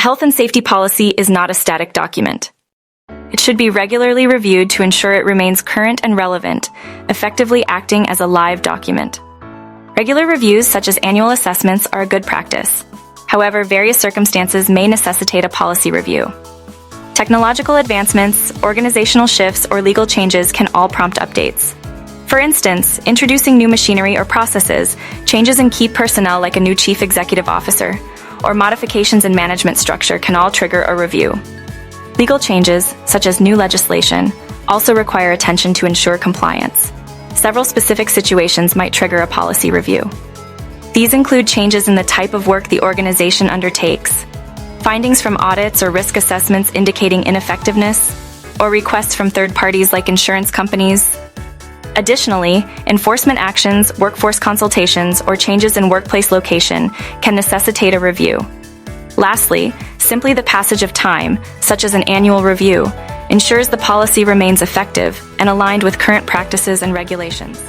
health and safety policy is not a static document. It should be regularly reviewed to ensure it remains current and relevant, effectively acting as a live document. Regular reviews, such as annual assessments, are a good practice. However, various circumstances may necessitate a policy review. Technological advancements, organizational shifts, or legal changes can all prompt updates. For instance, introducing new machinery or processes, changes in key personnel like a new chief executive officer, or modifications in management structure can all trigger a review. Legal changes, such as new legislation, also require attention to ensure compliance. Several specific situations might trigger a policy review. These include changes in the type of work the organization undertakes, findings from audits or risk assessments indicating ineffectiveness, or requests from third parties like insurance companies. Additionally, enforcement actions, workforce consultations, or changes in workplace location can necessitate a review. Lastly, simply the passage of time, such as an annual review, ensures the policy remains effective and aligned with current practices and regulations.